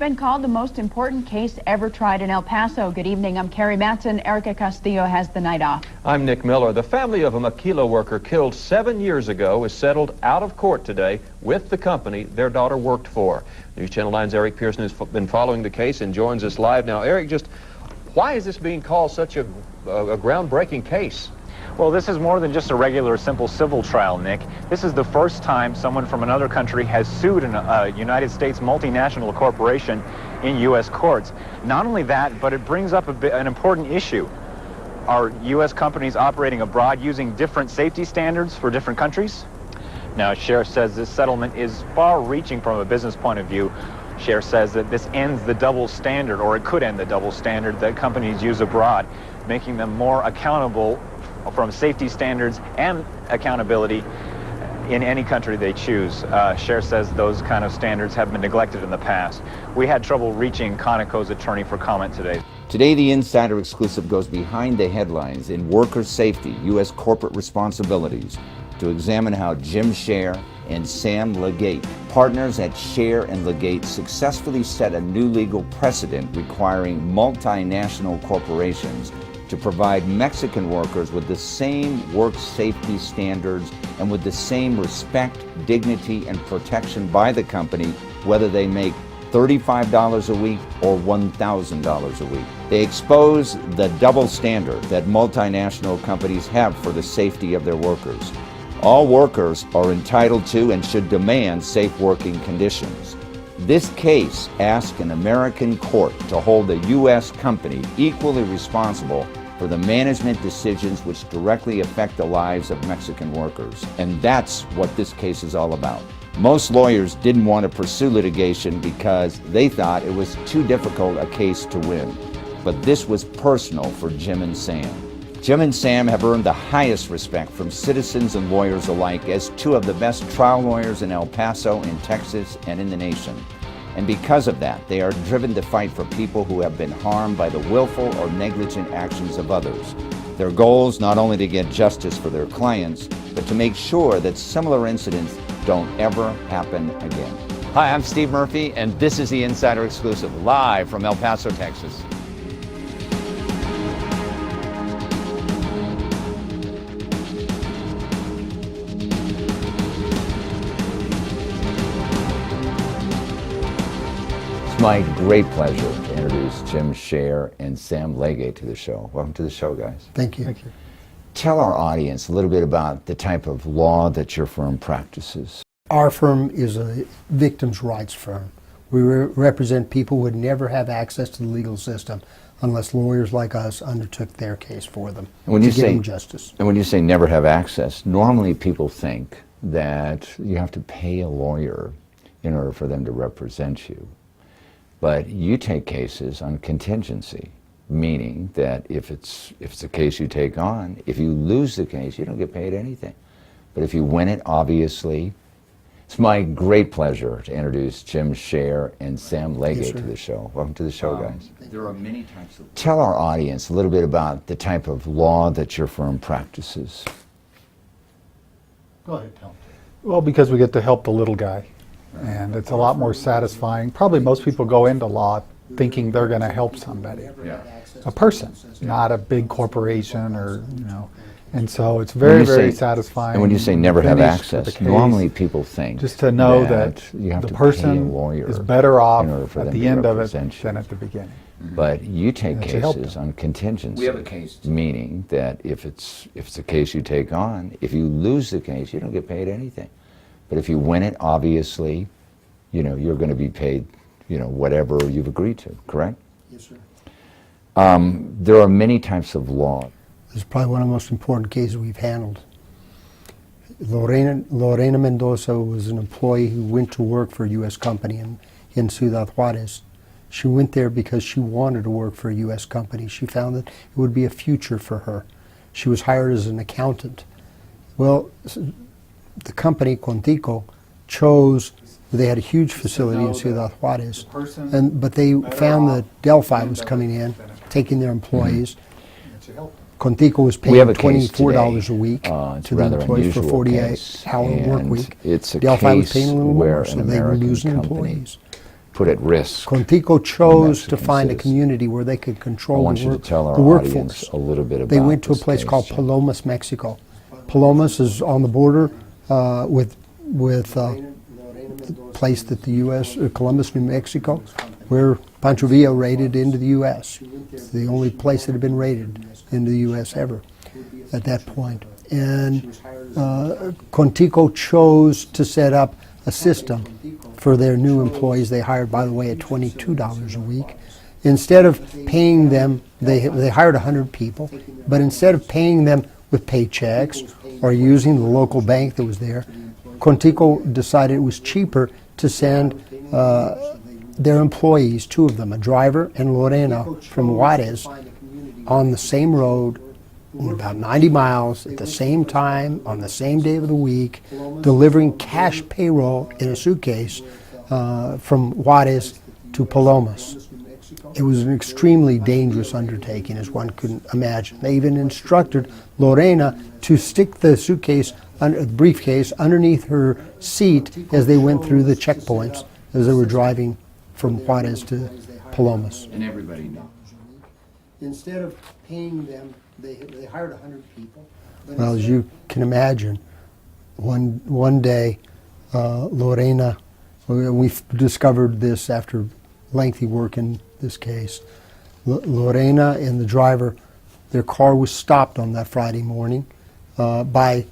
been called the most important case ever tried in El Paso. Good evening, I'm Carrie Matson. Erica Castillo has the night off. I'm Nick Miller. The family of a maquila worker killed 7 years ago is settled out of court today with the company their daughter worked for. News Channel 9's Eric Pearson has been following the case and joins us live now. Eric, just why is this being called such a groundbreaking case? Well, this is more than just a regular, simple civil trial, Nick. This is the first time someone from another country has sued a United States multinational corporation in U.S. courts. Not only that, but it brings up an important issue. Are U.S. companies operating abroad using different safety standards for different countries? Now, Sheriff says this settlement is far-reaching from a business point of view. Sheriff says that this ends the double standard, or it could end the double standard that companies use abroad, making them more accountable from safety standards and accountability in any country they choose. Sheriff says those kind of standards have been neglected in the past. We had trouble reaching Conoco's attorney for comment today. Today, the Insider Exclusive goes behind the headlines in Worker Safety, U.S. Corporate Responsibilities, to examine how Jim Scher and Sam Legate, partners at Scher and Legate, successfully set a new legal precedent requiring multinational corporations to provide Mexican workers with the same work safety standards and with the same respect, dignity, and protection by the company, whether they make $35 a week or $1,000 a week. They expose the double standard that multinational companies have for the safety of their workers. All workers are entitled to and should demand safe working conditions. This case asks an American court to hold a U.S. company equally responsible for the management decisions which directly affect the lives of Mexican workers. And that's what this case is all about. Most lawyers didn't want to pursue litigation because they thought it was too difficult a case to win. But this was personal for Jim and Sam. Jim and Sam have earned the highest respect from citizens and lawyers alike as two of the best trial lawyers in El Paso, in Texas, and in the nation. And because of that, they are driven to fight for people who have been harmed by the willful or negligent actions of others. Their goal is not only to get justice for their clients, but to make sure that similar incidents don't ever happen again. Hi, I'm Steve Murphy, and this is the Insider Exclusive, live from El Paso, Texas. It's my great pleasure to introduce Jim Scher and Sam Legate to the show. Welcome to the show, guys. Thank you. Thank you. Tell our audience a little bit about the type of law that your firm practices. Our firm is a victims' rights firm. We represent people who would never have access to the legal system unless lawyers like us undertook their case for them to give them justice. And when you say never have access, normally people think that you have to pay a lawyer in order for them to represent you. But you take cases on contingency, meaning that if it's a case you take on, if you lose the case, you don't get paid anything. But if you win it, obviously. It's my great pleasure to introduce Jim Scher and Sam Legate to the show. Welcome to the show, guys. There are many types of... Tell our audience a little bit about the type of law that your firm practices. Go ahead, Tom. Well, because we get to help the little guy. And it's a lot more satisfying. Probably most people go into law thinking they're going to help somebody. Yeah. A person, not a big corporation or, you know. And so it's very satisfying. And when you say never have finish with access, the case, normally people think just to know that you have the to person pay a lawyer is better off in order for at them the to end of it represent you. than at the beginning. But you take And to help cases them. on contingency. We have a case. Meaning that if it's a case you take on, if you lose the case, you don't get paid anything. But if you win it, obviously, you know, you're going to be paid, you know, whatever you've agreed to, correct? Yes, sir. There are many types of law. This is probably one of the most important cases we've handled. Lorena Mendoza was an employee who went to work for a U.S. company in Ciudad Juarez. She went there because she wanted to work for a U.S. company. She found that it would be a future for her. She was hired as an accountant. Well, the company, Contico, chose, they had a huge facility in Ciudad Juarez, but they found that Delphi was coming in, taking their employees. Contico was paying $24 a week to the employees for 48-hour work week. It's a Delphi was case paying a little where more, so an they were American losing company employees. put at risk. Quantico chose to Mexicans find a is. community where they could I control want the, you to tell our the audience workforce. a little bit about They went to a this place case, called Jim. Palomas, Mexico. Palomas is on the border with the place that the U.S. Columbus, New Mexico, where Pancho Villa raided into the U.S. It's the only place that had been raided into the U.S. ever at that point. And Quantico chose to set up a system for their new employees. They hired, by the way, at $22 a week. Instead of paying them, they hired 100 people, but instead of paying them with paychecks or using the local bank that was there, Quantico decided it was cheaper to send their employees, two of them, a driver and Lorena from Juarez, on the same road, about 90 miles, at the same time, on the same day of the week, delivering cash payroll in a suitcase from Juarez to Palomas. It was an extremely dangerous undertaking, as one could imagine. They even instructed Lorena to stick the suitcase, the briefcase, underneath her seat as they went through the checkpoints as they were driving from Juarez to Palomas. And everybody knew. Instead of paying them, they hired 100 people. Well, as you can imagine, one day, Lorena, we discovered this after lengthy work in this case. Lorena and the driver, their car was stopped on that Friday morning by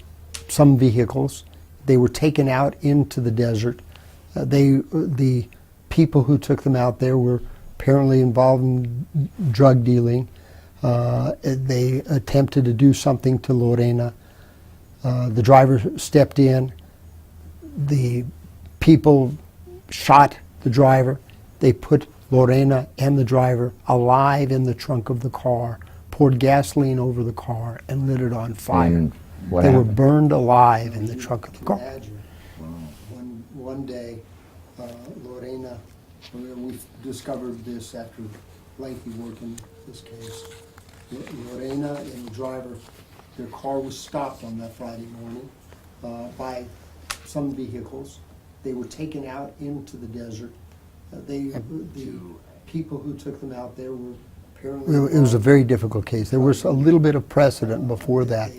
some vehicles. They were taken out into the desert. The people who took them out there were apparently involved in drug dealing. They attempted to do something to Lorena. The driver stepped in. The people shot the driver. They put Lorena and the driver alive in the trunk of the car, poured gasoline over the car, and lit it on fire. And what They were happened? burned alive in the trunk of the car. One day, Lorena, we discovered this after lengthy work in this case. Lorena and the driver, their car was stopped on that Friday morning by some vehicles. They were taken out into the desert. The people who took them out there were apparently... It was a very difficult case. There was a little bit of precedent before that,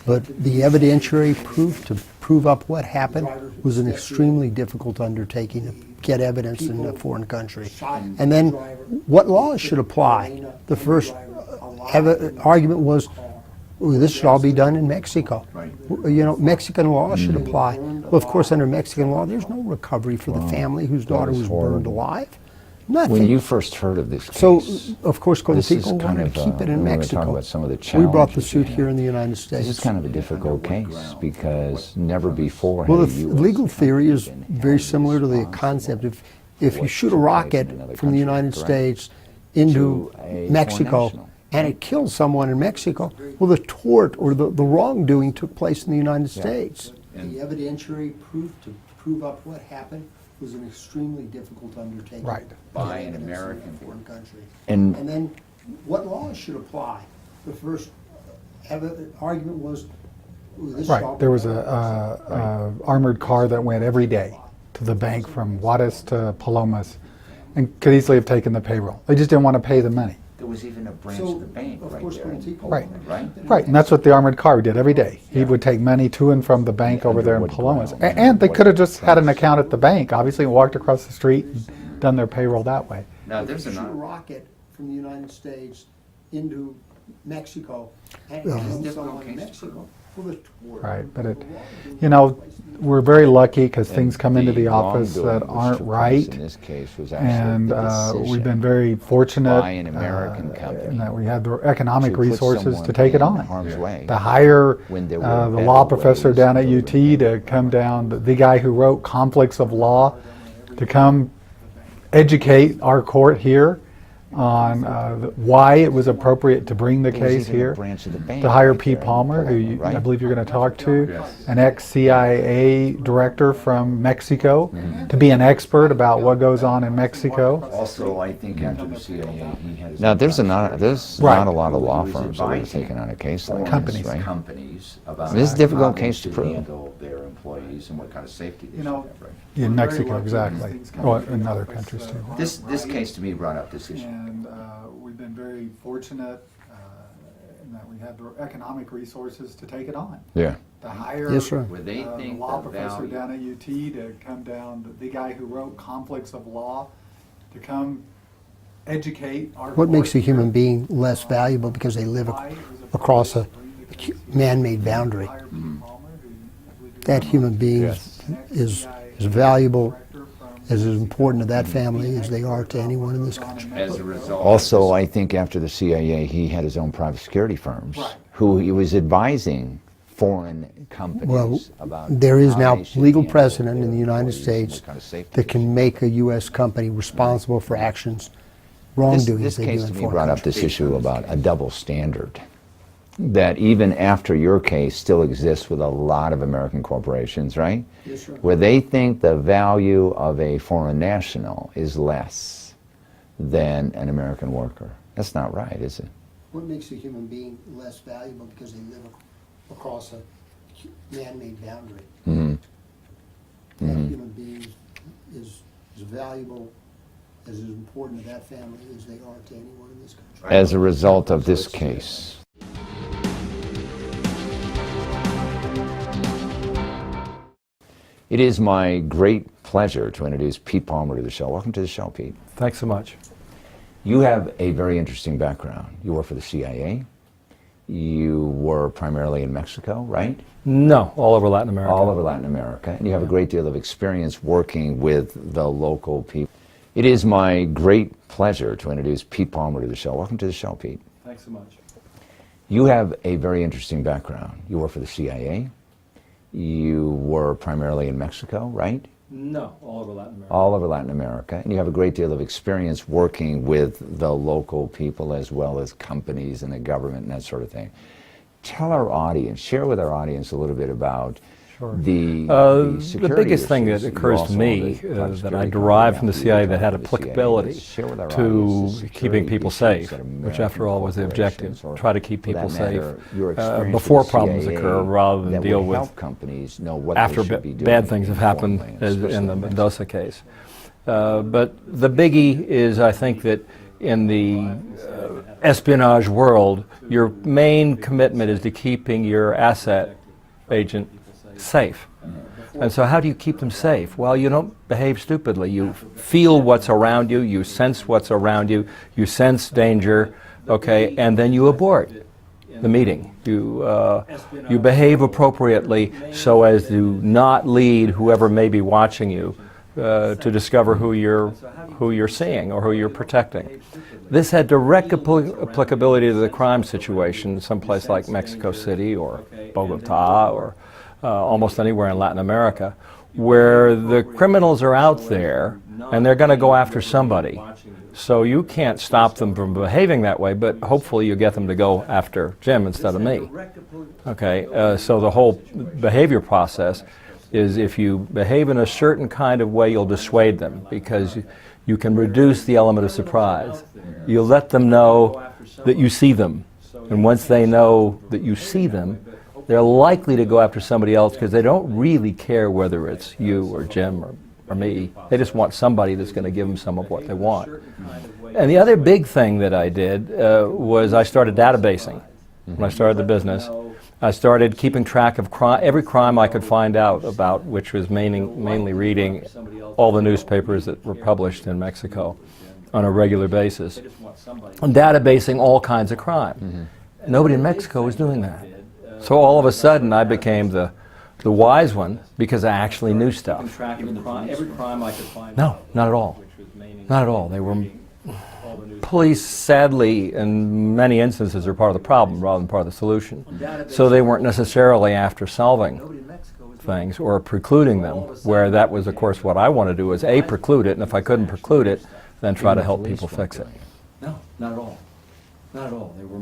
but the evidentiary proof to prove up what happened was an extremely difficult undertaking to get evidence in a foreign country. And then what laws should apply? The first argument was, this should all be done in Mexico. You know, Mexican law should apply. Well, of course, under Mexican law, there's no recovery for the family whose daughter was burned alive. Nothing. When you first heard of this case, So, of course, this is Quantico kind wanted of, to keep it in we're gonna Mexico. talk about some of the We brought the challenges suit you here had. in the United States. this is kind of a difficult case because never before Well, had the a US legal theory is company been very held similar to the responsible concept if you what shoot a took place rocket in another from the country, United correct? States into To a foreign Mexico national. and it kills someone in Mexico, well, the tort or the wrongdoing took place in the United States. The evidentiary proof to prove up what happened was an extremely difficult undertaking. Right. By an American foreign country. And And then what laws should apply? The first argument was, this should all Right. be There was done. a armored car that went every day to the bank from Juarez to Palomas and could easily have taken the payroll. They just didn't want to pay the money. there was even a branch So, of the bank of right course, there. Quantico- Right. Right? Right, and that's what the armored car did every day. He would take money to and from the bank over there in what Palomas. ground? And they What could have just had an price? account at the bank, obviously, and walked across the street and done their payroll that way. Now, If there's you shoot a another. rocket from the United States into Mexico and It's kill difficult someone in case to Mexico, well, the tort. Right, but we're very lucky because things come into the office wrongdoing that which aren't took place right. In this case was actually And the decision we've been very fortunate by an American company in that we had the economic to put resources someone to take it in on. harm's way To hire when there were the better law professor ways down at of UT to come down, the guy who wrote Conflicts of Law, to come educate our court here on why it was appropriate to bring the There was case even a here. branch of the bank To hire right P. there in Palmer, who Paloma, I right? believe you're going to talk to, an ex-CIA director from Mexico, to be an expert about what goes on in Mexico. Also, I think after the CIA, he has. Now, there's not a lot of law firms that would have taken on a case like Companies. this, right? Companies about. This is a difficult how case to they prove. handle their employees and what kind of safety they You should know, have, right? In Mexico, exactly. Well, in other countries too. This case to me brought up this issue. And we've been very fortunate in that we have the economic resources to take it on. Yeah. To hire Yes, sir. Where they the think law the professor value. down at UT to come down, the guy who wrote Conflicts of Law, to come educate our What makes a court human here. being less valuable because they live Why it was across a appropriate man-made boundary? to hire Pete Palmer, who I believe That human being Yes. is as valuable, as important to that family as they are to anyone in this country. As a result. Also, I think after the CIA, he had his own private security firms, Right. who he was advising foreign companies Well, about. there is how now they should legal handle precedent in their the United employees and States what kind of safety that can make a U.S. company responsible for actions, wrongdoings This they do case in to me foreign brought up countries. this issue about a double standard that even after your case still exists with a lot of American corporations, right? Yes, sir. Where they think the value of a foreign national is less than an American worker. That's not right, is it? What makes a human being less valuable because they live across a man-made boundary? Mm-hmm. That human being is as valuable, as important to that family as they are to anyone in this country. As a result of this case. It is my great pleasure to introduce Pete Palmer to the show. Welcome to the show, Pete. Thanks so much. You have a very interesting background. You work for the CIA. You were primarily in Mexico, right? No, all over Latin America. All over Latin America. And you have a great deal of experience working with the local people. It is my great pleasure to introduce Pete Palmer to the show. Welcome to the show, Pete. Thanks so much. You have a very interesting background. You work for the CIA. You were primarily in Mexico, right? No, all over Latin America. All over Latin America. And you have a great deal of experience working with the local people as well as companies and the government and that sort of thing. Tell our audience, share with our audience a little bit about the security biggest thing issues. that You occurs to also me own a private that I security derived company from the after you CIA that retired had from the CIA. applicability Share with our to audience the keeping security people issues safe, that which American after all was the objective. corporations, or Try to keep for that people safe matter, your experience before with the problems CIA occur rather than that deal would with help companies know what after they should be doing bad things have in happened, foreign as lands, in the especially Mendoza case. But the biggie is, I think, that in the espionage world, your main commitment is to keeping your asset agent safe. And so how do you keep them safe? Well, you don't behave stupidly. You feel what's around you, you sense what's around you, you sense danger, okay, and then you abort the meeting. You behave appropriately so as to not lead whoever may be watching you to discover who you're seeing or who you're protecting. This had direct applicability to the crime situation, someplace like Mexico City or Bogota or almost anywhere in Latin America, where the criminals are out there and they're going to go after somebody. So you can't stop them from behaving that way, but hopefully you get them to go after Jim instead of me. Okay, so the whole behavior process is if you behave in a certain kind of way, you'll dissuade them because you can reduce the element of surprise. You let them know that you see them. And once they know that you see them, they're likely to go after somebody else because they don't really care whether it's you or Jim or me. They just want somebody that's going to give them some of what they want. And the other big thing that I did was I started databasing. When I started the business, I started keeping track of every crime I could find out about, which was mainly reading all the newspapers that were published in Mexico on a regular basis, and databasing all kinds of crime. Nobody in Mexico was doing that. So all of a sudden I became the wise one because I actually knew stuff. No, not at all. Not at all. They were police, sadly, in many instances, are part of the problem rather than part of the solution. So they weren't necessarily after solving things or precluding them, where that was, of course, what I want to do is A, preclude it, and if I couldn't preclude it, then try to help people fix it. No, not at all. Not at all. They were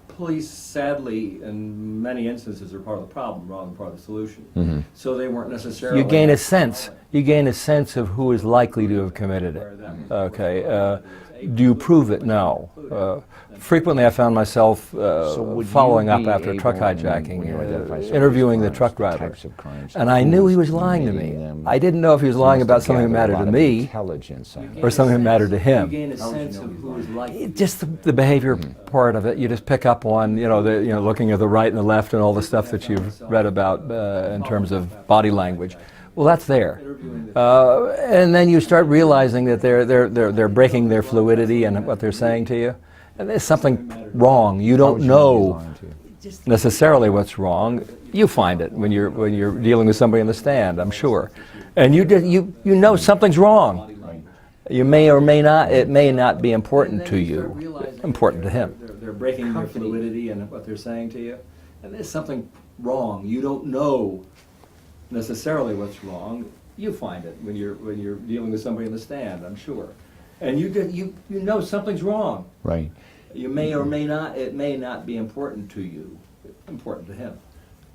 police, sadly, in many instances, are part of the problem rather than part of the solution. So they weren't necessarily. You gain a sense. You gain a sense of who is likely to have committed it. Okay, Do you prove it? No. Frequently I found myself would following you up be after truck able, when you hijacking, identify some of these interviewing the crimes, truck the driver. types of crimes, And I knew he was who's lying to committing me. them, I didn't know if he was lying must about have something that gathered a mattered lot to of me intelligence on or something that mattered to him. Gain a sense of who is like. Just the behavior part of it, you just pick up on, looking at the right and the left and all the stuff that you've read about in terms of body language. Well, that's there, and then you start realizing that they're breaking their fluidity and what they're saying to you, and there's something wrong. You don't know necessarily what's wrong. You find it when you're dealing with somebody on the stand, I'm sure, and you know something's wrong. You may or may not. It may not be important to you. Important to him. They're breaking their fluidity and what they're saying to you, and there's something wrong. You don't know necessarily what's wrong. You find it when you're dealing with somebody in the stand, I'm sure, and you know something's wrong. Right. You may or may not. It may not be important to you. Important to him.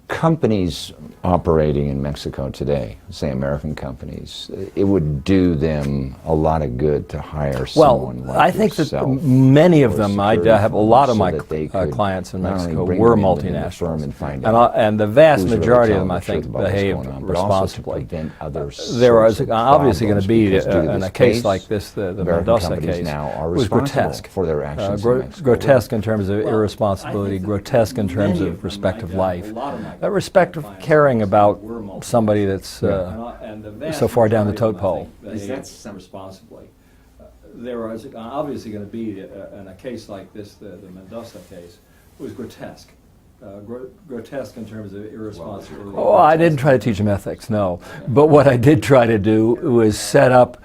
Companies operating in Mexico today, say American companies, it would do them a lot of good to hire someone like I think that yourself many of or them, I security have a firms lot of so my that they could clients in not only Mexico bring were them within the firm multinationals, and find and, out and the vast who's really majority of telling them, I the truth think, about what's behaved going on, but also to responsibly. prevent other There was sorts of obviously going to be, problems, because due to in this a case case, like this, the American Mendoza companies case, now are was responsible grotesque. for their actions in Mexico. Grotesque in terms of irresponsibility, grotesque in terms of respect of life, respect of caring about somebody that's so far down the tote pole. That's responsibly. There was obviously going to be, in a case like this, the Mendoza case, was grotesque. Grotesque in terms of irresponsibility. Oh, I didn't try to teach them ethics, no. But what I did try to do was set up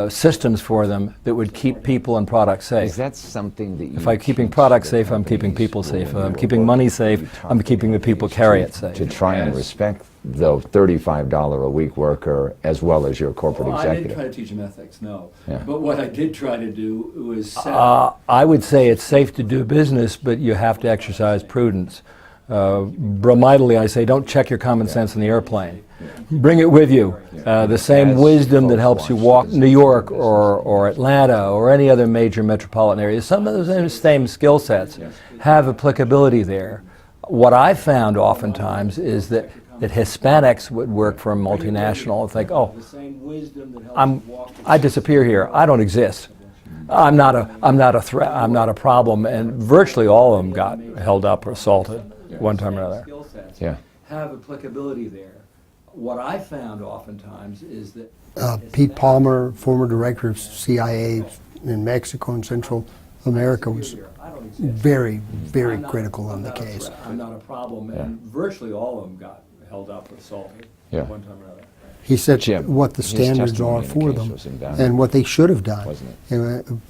systems for them that would keep people and products safe. Is that something that you If I'm keeping teach products the safe, I'm keeping companies people safe. If who I'm are keeping working money with you, safe, talk I'm keeping the people carry it safe. to try and respect the $35 a week worker as well as your corporate I executive? didn't try to teach them ethics, no. Yeah. But what I did try to do was I would say it's safe to do business, but you have to exercise prudence. Bromidally, I say, don't check your common sense in the airplane. Bring it with you. The same As wisdom that folks helps you watch walk this New York or Atlanta or any other major metropolitan area. Some of those same skill sets have applicability there. What I've found oftentimes is that Hispanics would work for a multinational and think, oh, I disappear here. I don't exist. I'm not a threat. I'm not a problem. And virtually all of them got held up or assaulted one time or another. Yeah. Have applicability there. What I found oftentimes is that Pete Palmer, former director of CIA in Mexico and Central America, was very, very critical on the case. I'm not a problem, and virtually all of them got held up or assaulted Yeah. one time or another. He said Jim, what the his standards testimony are in the for case them was invaluable, and what they should have done. wasn't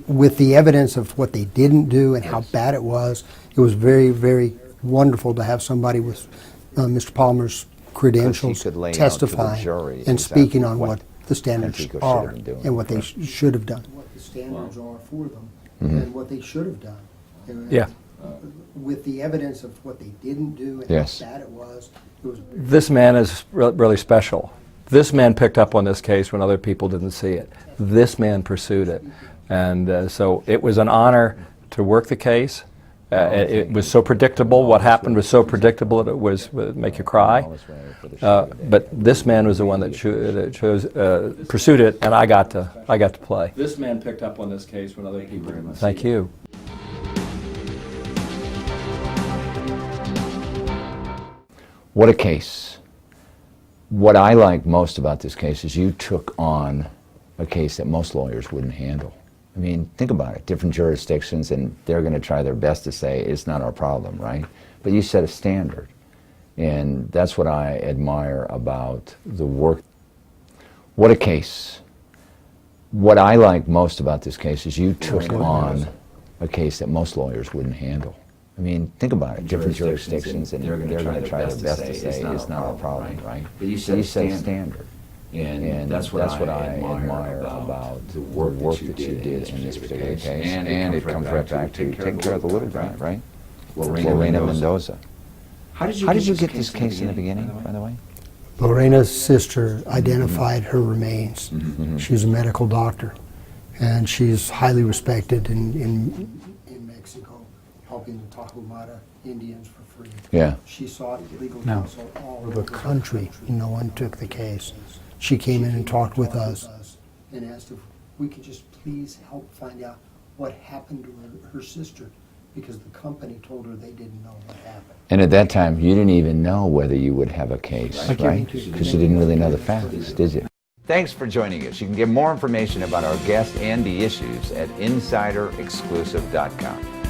With the evidence of what they didn't do and how bad it was very, very wonderful to have somebody with Mr. Palmer's credentials could lay out to the testifying jury and exactly speaking on what what the standards Antico should are have been doing. and what they should have done. What the standards are for them and what they should have done. Yeah. With the evidence of what they didn't do and Yes. how bad it was This man is really special. This man picked up on this case when other people didn't see it. This man pursued it. And so it was an honor to work the case. It was so predictable. What happened was so predictable that it would make you cry. But this man was the one that pursued it, and I got to play. This man picked up on this case when other people didn't. Thank you. What a case. What I like most about this case is you took on a case that most lawyers wouldn't handle. I mean, think about it. Different jurisdictions, and they're going to try their best to say it's not our problem, right? But you set a standard. And that's what I admire about the work. What a case. What I like most about this case is you took on a case that most lawyers wouldn't handle. I mean, think about it. Different jurisdictions, and they're going to try their best to say it's not our problem, right? But you set a standard. And that's what I admire about the work that you did in this particular case. And it comes right back to taking care of the little guy, right? Lorena Mendoza. How did you get this case in the beginning, by the way? Lorena's sister identified her remains. She was a medical doctor. And she's highly respected in Mexico, helping the Tarahumara Indians for free. Yeah. She sought legal No. counsel all over the country. No one took the case. She came in and talked with us and asked if we could just please help find out what happened to her sister, because the company told her they didn't know what happened. And at that time, you didn't even know whether you would have a case, Right. right? Because you didn't really know the facts, did you? Thanks for joining us. You can get more information about our guest and the issues at InsiderExclusive.com.